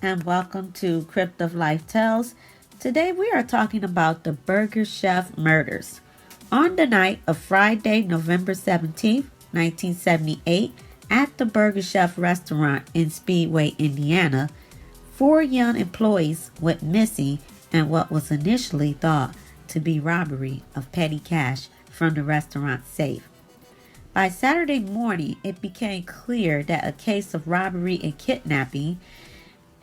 and welcome to Crypt of Life Tales. Today we are talking about the Burger Chef murders. On the night of Friday, November 17th, 1978, at the Burger Chef restaurant in Speedway, Indiana, four young employees went missing in what was initially thought to be robbery of petty cash from the restaurant safe. By Saturday morning, it became clear that a case of robbery and kidnapping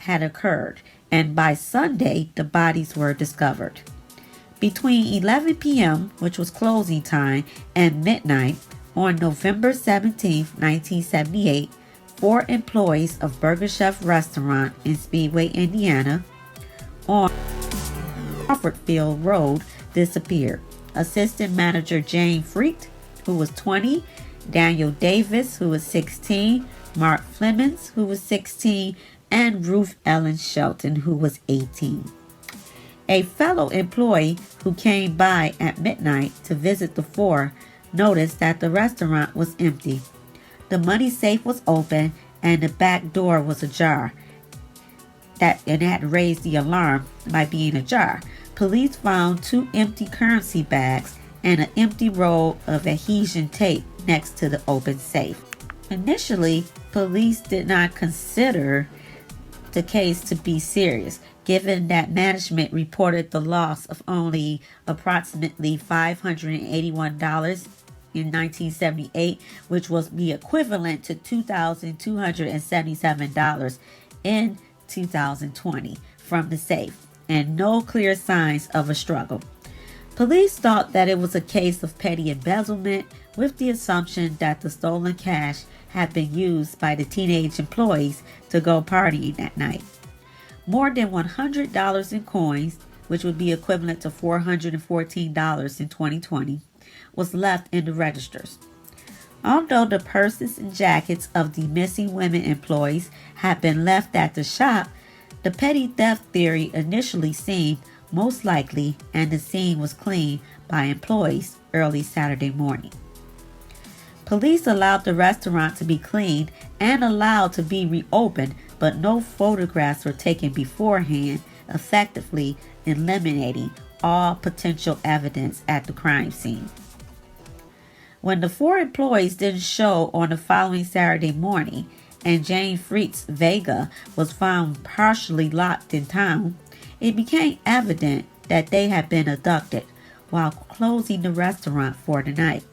had occurred, and by Sunday, the bodies were discovered. Between 11 p.m., which was closing time, and midnight on November 17, 1978, four employees of Burger Chef restaurant in Speedway, Indiana, on Crawfordfield Road disappeared. Assistant manager Jane Freet, who was 20, Daniel Davis, who was 16, Mark Flemings, who was 16, and Ruth Ellen Shelton, who was 18. A fellow employee who came by at midnight to visit the four noticed that the restaurant was empty. The money safe was open and the back door was ajar. It had raised the alarm by being ajar. Police found two empty currency bags and an empty roll of adhesion tape next to the open safe. Initially, police did not consider the case to be serious, given that management reported the loss of only approximately $581 in 1978, which was the equivalent to $2,277 in 2020 from the safe, and no clear signs of a struggle. Police thought that it was a case of petty embezzlement, with the assumption that the stolen cash had been used by the teenage employees to go partying that night. More than $100 in coins, which would be equivalent to $414 in 2020, was left in the registers. Although the purses and jackets of the missing women employees had been left at the shop, the petty theft theory initially seemed most likely, and the scene was cleaned by employees early Saturday morning. Police allowed the restaurant to be cleaned and allowed to be reopened, but no photographs were taken beforehand, effectively eliminating all potential evidence at the crime scene. When the four employees didn't show on the following Saturday morning, and Jane Freet's Vega was found partially locked in town, it became evident that they had been abducted while closing the restaurant for the night,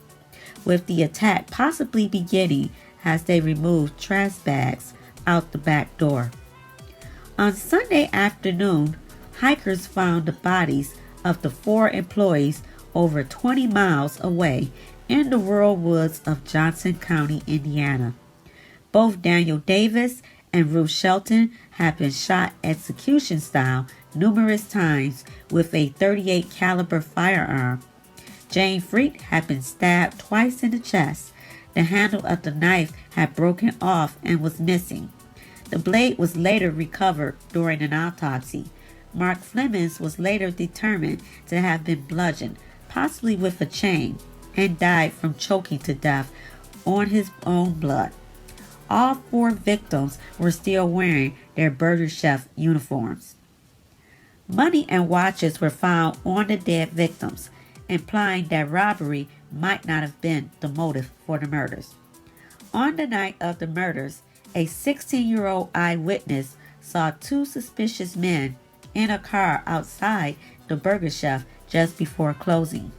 with the attack possibly beginning as they removed trash bags out the back door. On Sunday afternoon, hikers found the bodies of the four employees over 20 miles away in the rural woods of Johnson County, Indiana. Both Daniel Davis and Ruth Shelton had been shot execution style numerous times with a .38 caliber firearm. Jane Freet had been stabbed twice in the chest. The handle of the knife had broken off and was missing. The blade was later recovered during an autopsy. Mark Flemings was later determined to have been bludgeoned, possibly with a chain, and died from choking to death on his own blood. All four victims were still wearing their Burger Chef uniforms. Money and watches were found on the dead victims, implying that robbery might not have been the motive for the murders. On the night of the murders, a 16-year-old eyewitness saw two suspicious men in a car outside the Burger Chef just before closing.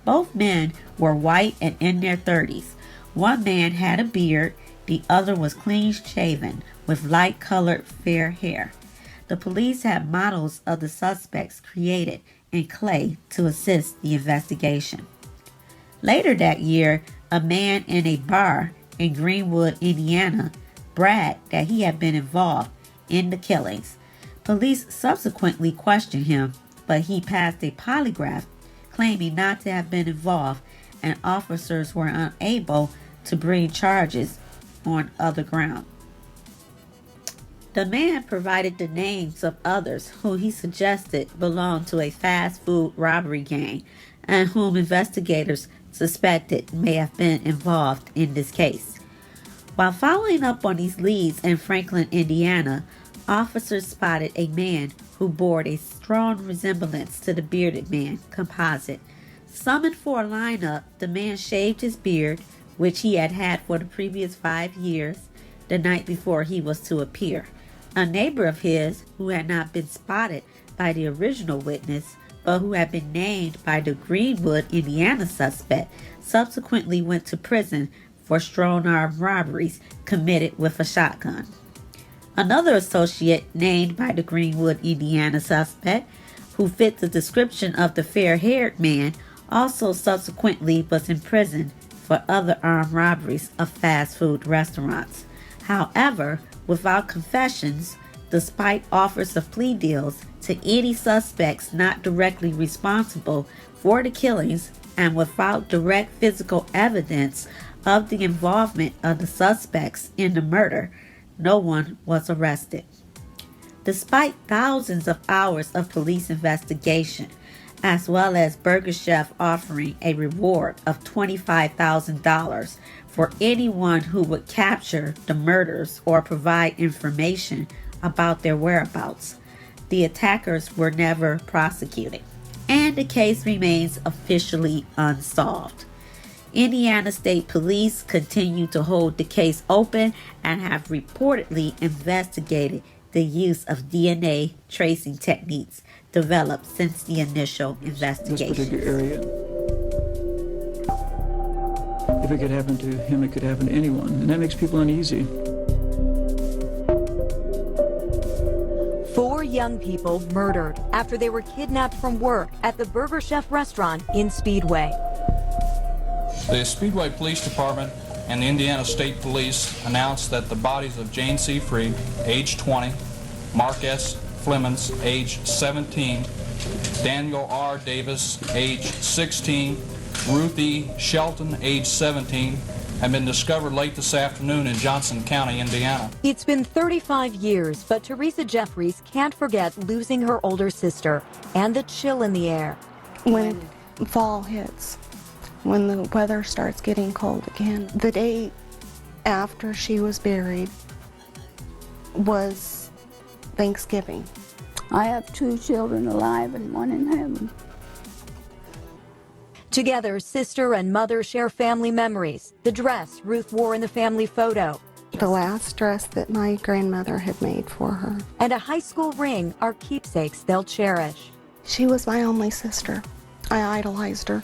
Both men were white and in their 30s. One man had a beard, the other was clean shaven with light-colored fair hair. The police had models of the suspects created in clay to assist the investigation. Later that year, a man in a bar in Greenwood, Indiana, bragged that he had been involved in the killings. Police subsequently questioned him, but he passed a polygraph, claiming not to have been involved, and officers were unable to bring charges on other ground. The man provided the names of others who he suggested belonged to a fast food robbery gang and whom investigators suspected may have been involved in this case. While following up on these leads in Franklin, Indiana, officers spotted a man who bore a strong resemblance to the bearded man composite. Summoned for a lineup, the man shaved his beard, which he had had for the previous 5 years, the night before he was to appear. A neighbor of his, who had not been spotted by the original witness, but who had been named by the Greenwood, Indiana suspect, subsequently went to prison for strong-arm robberies committed with a shotgun. Another associate, named by the Greenwood, Indiana suspect, who fit the description of the fair-haired man, also subsequently was imprisoned for other armed robberies of fast food restaurants. However, without confessions, despite offers of plea deals to any suspects not directly responsible for the killings, and without direct physical evidence of the involvement of the suspects in the murder, no one was arrested. Despite thousands of hours of police investigation, as well as Burger Chef offering a reward of $25,000 for anyone who would capture the murders or provide information about their whereabouts, the attackers were never prosecuted, and the case remains officially unsolved. Indiana State Police continue to hold the case open and have reportedly investigated the use of DNA tracing techniques developed since the initial investigation. This particular area. If it could happen to him, it could happen to anyone, and that makes people uneasy. 4 young people murdered after they were kidnapped from work at the Burger Chef restaurant in Speedway. The Speedway Police Department and the Indiana State Police announced that the bodies of Jane C. Freed, age 20, Mark S. Flemons, age 17, Daniel R. Davis, age 16, Ruth E. Shelton, age 17, have been discovered late this afternoon in Johnson County, Indiana. It's been 35 years, but Teresa Jeffries can't forget losing her older sister and the chill in the air. When fall hits, when the weather starts getting cold again, the day after she was buried was Thanksgiving. I have 2 children alive and 1 in heaven. Together, sister and mother share family memories. The dress Ruth wore in the family photo. The last dress that my grandmother had made for her. And a high school ring are keepsakes they'll cherish. She was my only sister. I idolized her.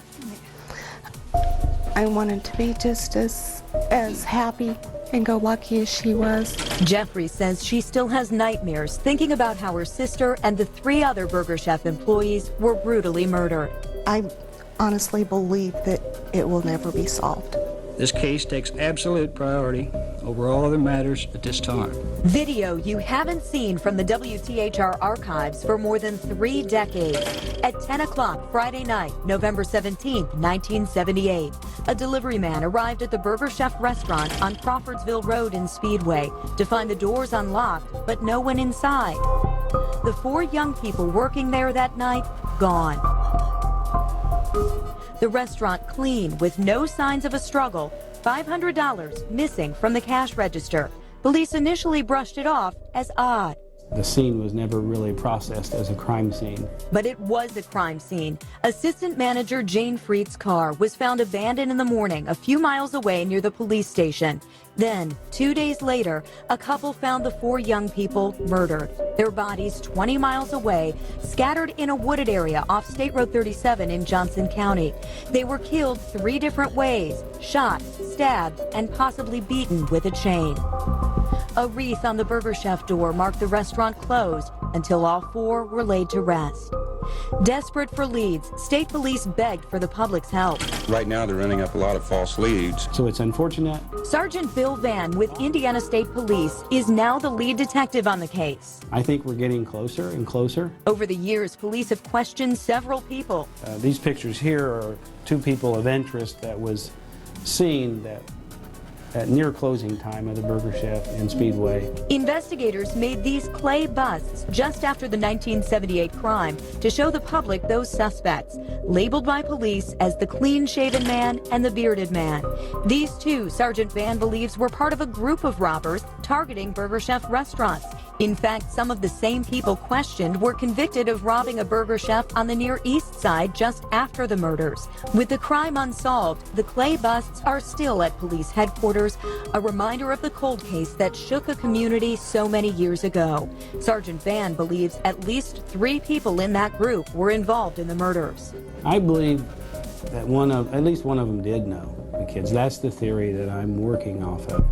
I wanted to be just as happy and go lucky as she was. Jeffrey says she still has nightmares thinking about how her sister and the 3 other Burger Chef employees were brutally murdered. I honestly believe that it will never be solved. This case takes absolute priority over all other matters at this time. Video you haven't seen from the WTHR archives for more than 3 decades. At 10 o'clock Friday night, November 17, 1978, a delivery man arrived at the Burger Chef restaurant on Crawfordsville Road in Speedway to find the doors unlocked, but no one inside. The 4 young people working there that night, gone. The restaurant clean with no signs of a struggle, $500 missing from the cash register. Police initially brushed it off as odd. The scene was never really processed as a crime scene. But it was a crime scene. Assistant manager Jane Freed's car was found abandoned in the morning a few miles away near the police station. Then, 2 days later, a couple found the 4 young people murdered. Their bodies 20 miles away, scattered in a wooded area off State Road 37 in Johnson County. They were killed 3 different ways: shot, stabbed, and possibly beaten with a chain. A wreath on the Burger Chef door marked the restaurant closed until all 4 were laid to rest. Desperate for leads, state police begged for the public's help. Right now, they're running up a lot of false leads. So it's unfortunate. Sergeant Bill Vann with Indiana State Police is now the lead detective on the case. I think we're getting closer and closer. Over the years, police have questioned several people. These pictures here are 2 people of interest that was seen at near closing time of the Burger Chef in Speedway. Investigators made these clay busts just after the 1978 crime to show the public those suspects, labeled by police as the clean-shaven man and the bearded man. These 2, Sergeant Vann believes, were part of a group of robbers targeting Burger Chef restaurants. In fact, some of the same people questioned were convicted of robbing a burger chef on the Near East Side just after the murders. With the crime unsolved, the clay busts are still at police headquarters, a reminder of the cold case that shook a community so many years ago. Sergeant Van believes at least 3 people in that group were involved in the murders. I believe that at least one of them did know the kids. That's the theory that I'm working off of.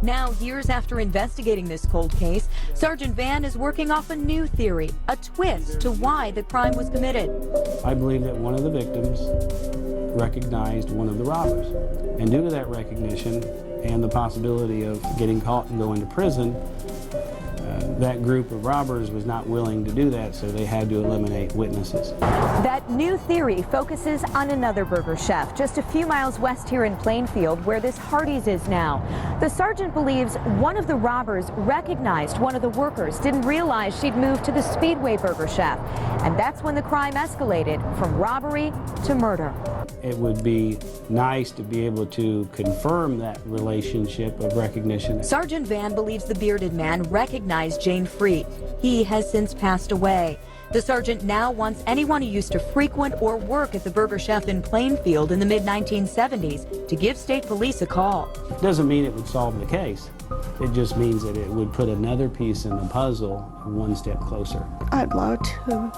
Now, years after investigating this cold case, Sergeant Van is working off a new theory, a twist to why the crime was committed. I believe that one of the victims recognized one of the robbers. And due to that recognition and the possibility of getting caught and going to prison, that group of robbers was not willing to do that, so they had to eliminate witnesses. That new theory focuses on another burger chef just a few miles west here in Plainfield, where this Hardee's is now. The sergeant believes one of the robbers recognized one of the workers, didn't realize she'd moved to the Speedway burger chef, and that's when the crime escalated from robbery to murder. It would be nice to be able to confirm that relationship of recognition. Sergeant Van believes the bearded man recognized Jane Freet. He has since passed away. The sergeant now wants anyone who used to frequent or work at the burger chef in Plainfield in the mid-1970s to give state police a call. It doesn't mean it would solve the case. It just means that it would put another piece in the puzzle one step closer. I'd love to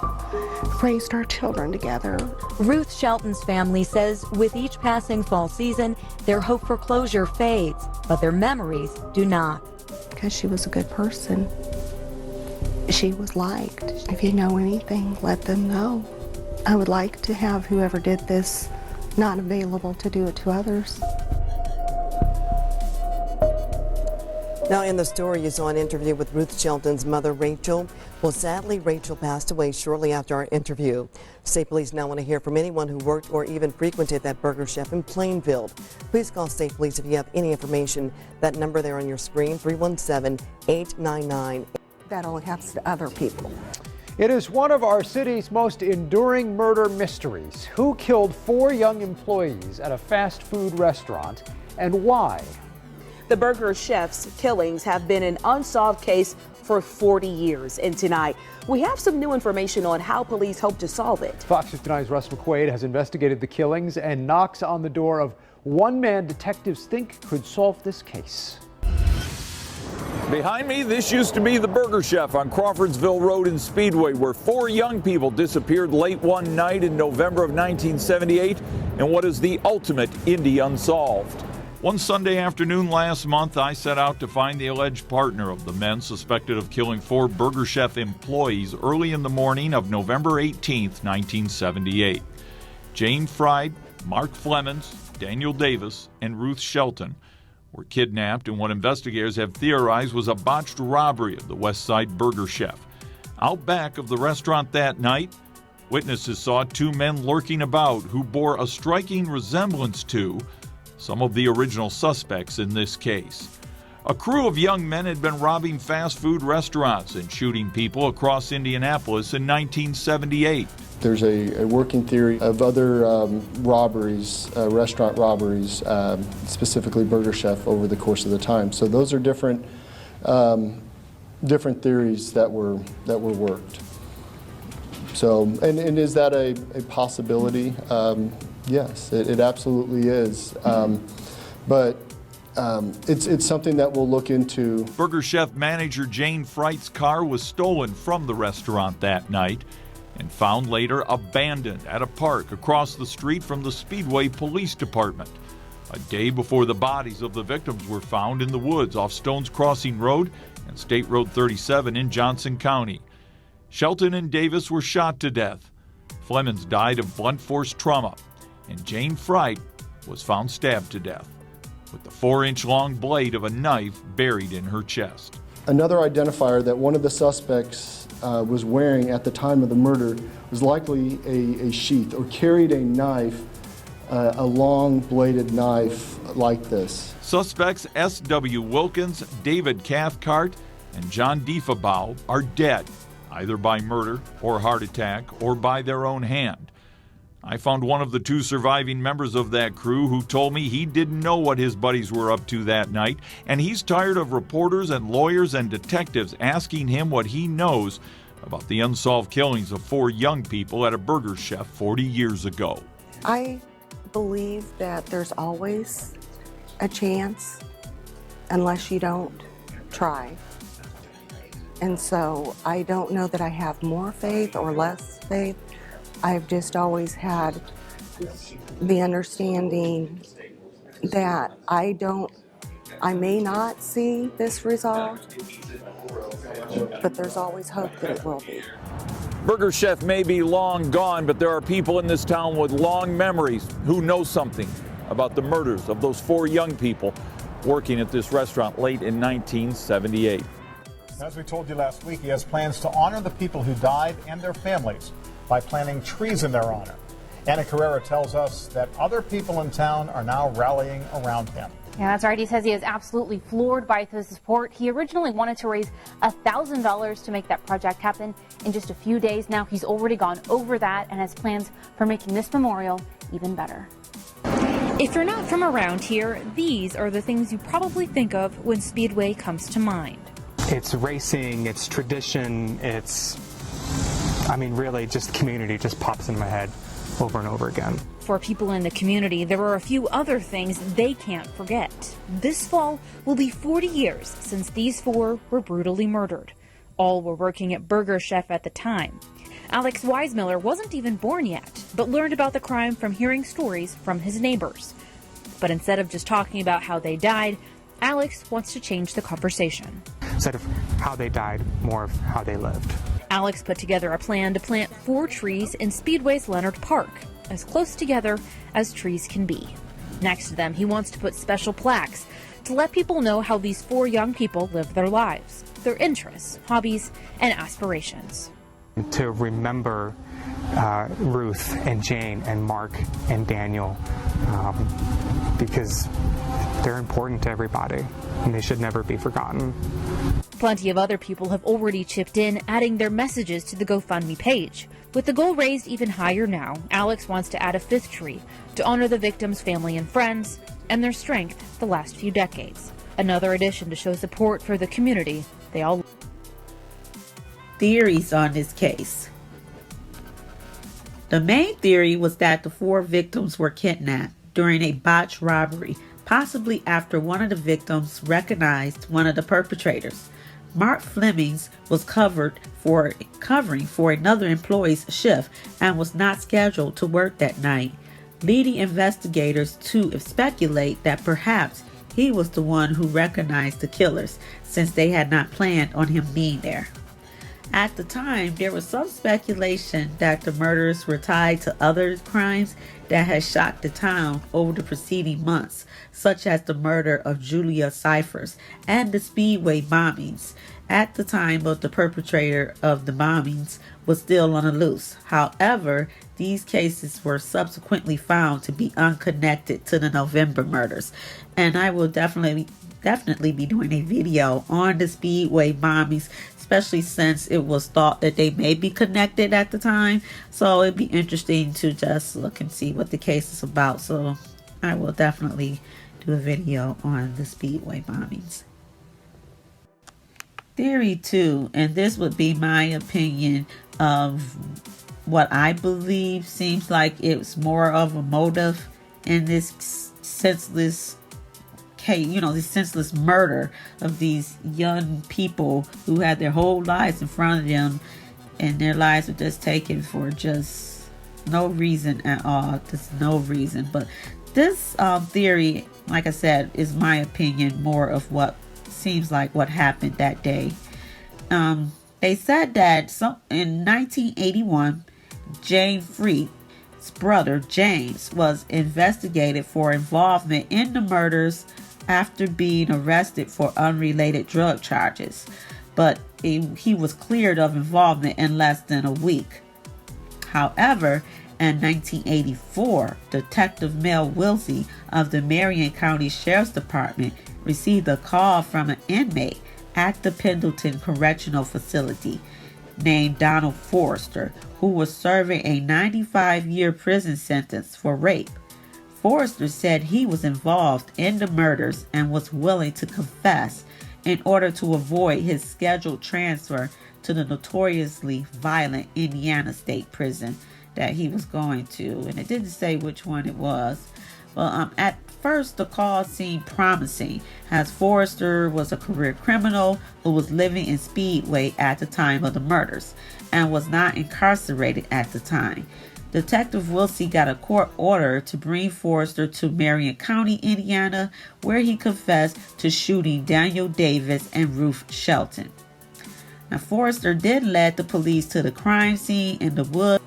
raise our children together. Ruth Shelton's family says with each passing fall season, their hope for closure fades, but their memories do not. Because she was a good person. She was liked. If you know anything, let them know. I would like to have whoever did this not available to do it to others. Now, in the story, you saw an interview with Ruth Shelton's mother, Rachel. Well, sadly, Rachel passed away shortly after our interview. State Police now want to hear from anyone who worked or even frequented that burger chef in Plainfield. Please call State Police if you have any information. That number there on your screen, 317-899. That only happens to other people. It is one of our city's most enduring murder mysteries. Who killed 4 young employees at a fast food restaurant, and why? The burger chef's killings have been an unsolved case for 40 years, and tonight we have some new information on how police hope to solve it. Fox 59's Russ McQuaid has investigated the killings and knocks on the door of one man detectives think could solve this case. Behind me, this used to be the burger chef on Crawfordsville Road in Speedway, where 4 young people disappeared late one night in November of 1978 in what is the ultimate Indy unsolved. One Sunday afternoon last month, I set out to find the alleged partner of the men suspected of killing 4 burger chef employees early in the morning of November 18, 1978. Jane Fried, Mark Flemons, Daniel Davis, and Ruth Shelton were kidnapped in what investigators have theorized was a botched robbery of the West Side burger chef. Out back of the restaurant that night, witnesses saw 2 men lurking about who bore a striking resemblance to some of the original suspects in this case. A crew of young men had been robbing fast food restaurants and shooting people across Indianapolis in 1978. There's a working theory of other robberies, restaurant robberies, specifically Burger Chef, over the course of the time. So those are different theories that were worked. So, and is that a possibility? Yes, it absolutely is. But it's something that we'll look into. Burger Chef manager Jane Fright's car was stolen from the restaurant that night and found later abandoned at a park across the street from the Speedway Police Department, a day before the bodies of the victims were found in the woods off Stones Crossing Road and State Road 37 in Johnson County. Shelton and Davis were shot to death. Flemons died of blunt force trauma, and Jane Fright was found stabbed to death with the 4-inch-long blade of a knife buried in her chest. Another identifier that one of the suspects was wearing at the time of the murder was likely a sheath or carried a knife, a long bladed knife like this. Suspects S.W. Wilkins, David Cathcart, and John Diefenbaugh are dead, either by murder or heart attack or by their own hand. I found one of the two surviving members of that crew who told me he didn't know what his buddies were up to that night, and he's tired of reporters and lawyers and detectives asking him what he knows about the unsolved killings of 4 young people at a burger chef 40 years ago. I believe that there's always a chance unless you don't try. And so I don't know that I have more faith or less faith. I've just always had the understanding that I may not see this resolved, but there's always hope that it will be. Burger Chef may be long gone, but there are people in this town with long memories who know something about the murders of those 4 young people working at this restaurant late in 1978. As we told you last week, he has plans to honor the people who died and their families by planting trees in their honor. Anna Carrera tells us that other people in town are now rallying around him. Yeah, that's right. He says he is absolutely floored by the support. He originally wanted to raise $1,000 to make that project happen in just a few days. Now he's already gone over that and has plans for making this memorial even better. If you're not from around here, these are the things you probably think of when Speedway comes to mind. It's racing, it's tradition, really just community just pops in my head over and over again. For people in the community, there are a few other things they can't forget. This fall will be 40 years since these 4 were brutally murdered. All were working at Burger Chef at the time. Alex Weismiller wasn't even born yet, but learned about the crime from hearing stories from his neighbors. But instead of just talking about how they died, Alex wants to change the conversation. Instead of how they died, more of how they lived. Alex put together a plan to plant 4 trees in Speedway's Leonard Park, as close together as trees can be. Next to them, he wants to put special plaques to let people know how these 4 young people lived their lives, their interests, hobbies, and aspirations. To remember Ruth and Jane and Mark and Daniel, because they're important to everybody and they should never be forgotten. Plenty of other people have already chipped in, adding their messages to the GoFundMe page. With the goal raised even higher now, Alex wants to add a 5th tree to honor the victims' family and friends and their strength the last few decades. Another addition to show support for the community they all. Theories on this case. The main theory was that the 4 victims were kidnapped during a botched robbery, possibly after one of the victims recognized one of the perpetrators. Mark Flemings was covering for another employee's shift and was not scheduled to work that night, leading investigators to speculate that perhaps he was the one who recognized the killers, since they had not planned on him being there. At the time, there was some speculation that the murders were tied to other crimes that had shocked the town over the preceding months, such as the murder of Julia Cyphers and the Speedway bombings. At the time of the perpetrator of the bombings was still on the loose. However, these cases were subsequently found to be unconnected to the November murders, and I will definitely be doing a video on the Speedway bombings, especially since it was thought that they may be connected at the time. So it'd be interesting to just look and see what the case is about. So I will definitely do a video on the Speedway bombings. Theory 2, and this would be my opinion of what I believe seems like it's more of a motive in this senseless case, this senseless murder of these young people who had their whole lives in front of them, and their lives were just taken for just no reason at all. Just no reason. But this theory, like I said, is my opinion more of what seems like what happened that day. They said that in 1981, Jane Freed's brother James was investigated for involvement in the murders after being arrested for unrelated drug charges, but he was cleared of involvement in less than a week. However, in 1984, Detective Mel Wilsey of the Marion County Sheriff's Department received a call from an inmate at the Pendleton Correctional Facility. named Donald Forrester, who was serving a 95-year prison sentence for rape. Forrester said he was involved in the murders and was willing to confess in order to avoid his scheduled transfer to the notoriously violent Indiana State Prison that he was going to. And it didn't say which one it was. Well, at first, the call seemed promising, as Forrester was a career criminal who was living in Speedway at the time of the murders and was not incarcerated at the time. Detective Wilsey got a court order to bring Forrester to Marion County, Indiana, where he confessed to shooting Daniel Davis and Ruth Shelton. Now, Forrester then led the police to the crime scene in the woods,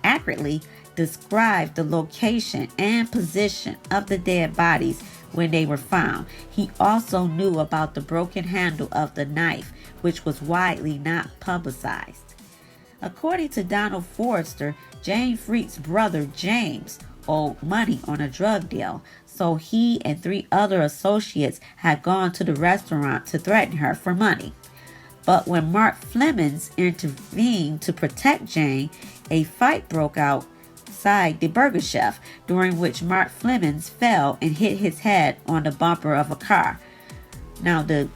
accurately described the location and position of the dead bodies when they were found. He also knew about the broken handle of the knife, which was widely not publicized. According to Donald Forrester, Jane Freet's brother James owed money on a drug deal, so he and 3 other associates had gone to the restaurant to threaten her for money. But when Mark Flemings intervened to protect Jane, a fight broke out outside the Burger Chef, during which Mark Flemings fell and hit his head on the bumper of a car. Now, the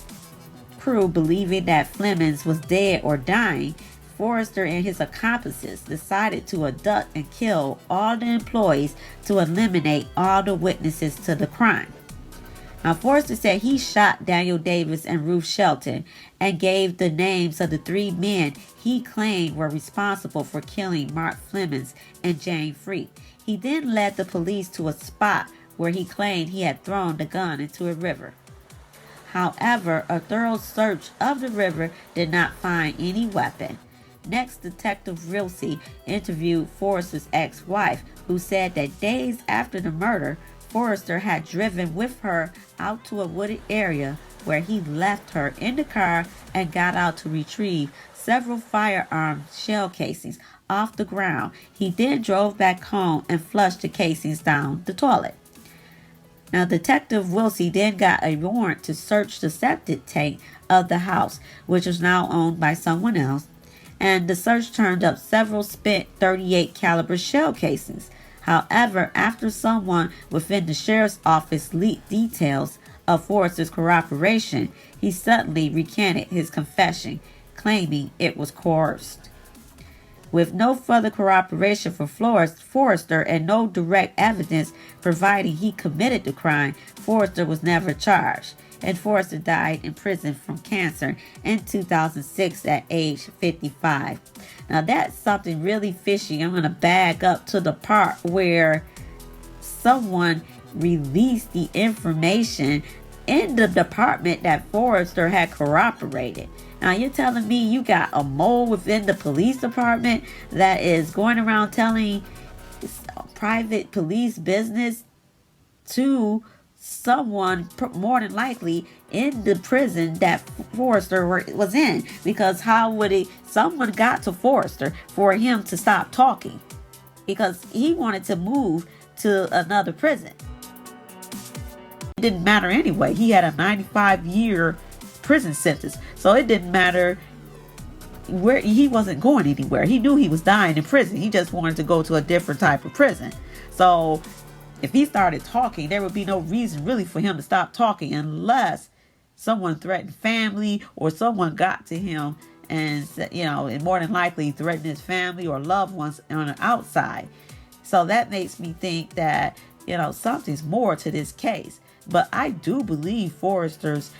crew, believing that Flemings was dead or dying, Forrester and his accomplices decided to abduct and kill all the employees to eliminate all the witnesses to the crime. Now, Forrester said he shot Daniel Davis and Ruth Shelton and gave the names of the 3 men he claimed were responsible for killing Mark Flemings and Jane Freet. He then led the police to a spot where he claimed he had thrown the gun into a river. However, a thorough search of the river did not find any weapon. Next, Detective Wilsey interviewed Forrester's ex-wife, who said that days after the murder, Forrester had driven with her out to a wooded area where he left her in the car and got out to retrieve several firearm shell casings off the ground. He then drove back home and flushed the casings down the toilet. Now, Detective Wilsey then got a warrant to search the septic tank of the house, which was now owned by someone else, and the search turned up several spent .38 caliber shell casings. However, after someone within the sheriff's office leaked details of Forrester's corroboration, he suddenly recanted his confession, claiming it was coerced. With no further corroboration for Forrester and no direct evidence providing he committed the crime, Forrester was never charged, and Forrester died in prison from cancer in 2006 at age 55. Now, that's something really fishy. I'm going to back up to the part where someone released the information in the department that Forrester had corroborated. Now, you're telling me you got a mole within the police department that is going around telling private police business to someone, more than likely in the prison that Forrester was in? Because how would someone got to Forrester for him to stop talking? Because he wanted to move to another prison. It didn't matter anyway. He had a 95-year prison sentence, so it didn't matter where. He wasn't going anywhere. He knew he was dying in prison. He just wanted to go to a different type of prison. So if he started talking, there would be no reason really for him to stop talking unless someone threatened family or someone got to him and, and more than likely threatened his family or loved ones on the outside. So that makes me think that, something's more to this case. But I do believe Forrester's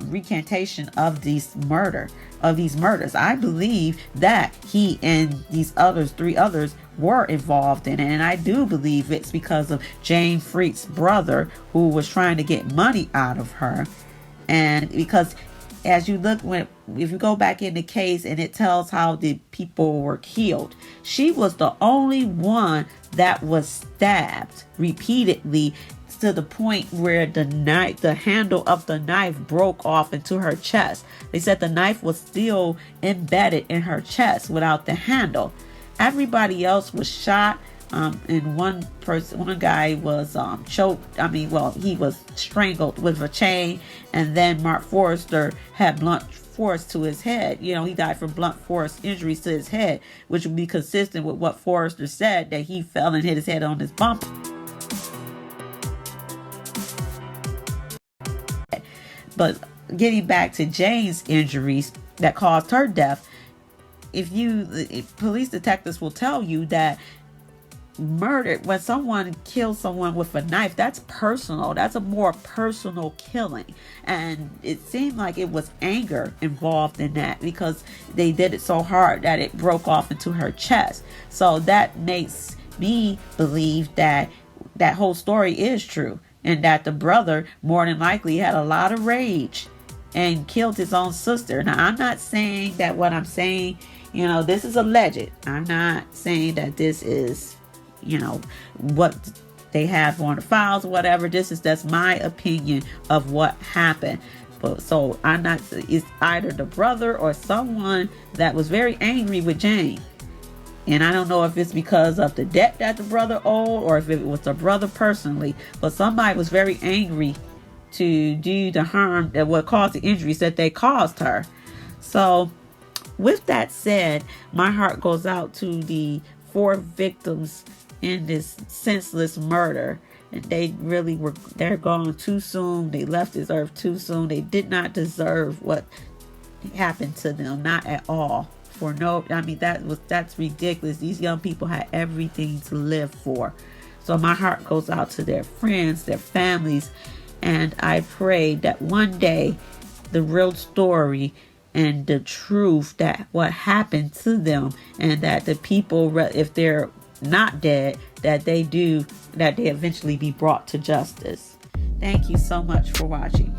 recantation of these murders. I believe that he and these 3 others were involved in it, and I do believe it's because of Jane Freet's brother, who was trying to get money out of her. And because as you look, if you go back in the case and it tells how the people were killed, she was the only one that was stabbed repeatedly, to the point where the handle of the knife broke off into her chest. They said the knife was still embedded in her chest without the handle. Everybody else was shot, and one guy was choked. He was strangled with a chain, and then Mark Forrester had blunt force to his head. You know, he died from blunt force injuries to his head, which would be consistent with what Forrester said, that he fell and hit his head on his bumper. But getting back to Jane's injuries that caused her death, if police detectives will tell you that murder, when someone kills someone with a knife, that's personal. That's a more personal killing. And it seemed like it was anger involved in that, because they did it so hard that it broke off into her chest. So that makes me believe that that whole story is true, and that the brother more than likely had a lot of rage and killed his own sister. Now, I'm not saying that what I'm saying, you know, this is alleged. I'm not saying that this is, you know, what they have on the files or whatever. That's my opinion of what happened. But so it's either the brother or someone that was very angry with Jane. And I don't know if it's because of the debt that the brother owed, or if it was the brother personally, but somebody was very angry to do the harm that what caused the injuries that they caused her. So with that said, my heart goes out to the 4 victims in this senseless murder. And they're gone too soon. They left this earth too soon. They did not deserve what happened to them, not at all. That's ridiculous. These young people had everything to live for. So my heart goes out to their friends, their families, and I pray that one day the real story and the truth, that what happened to them, and that the people, if they're not dead, that they eventually be brought to justice. Thank you so much for watching.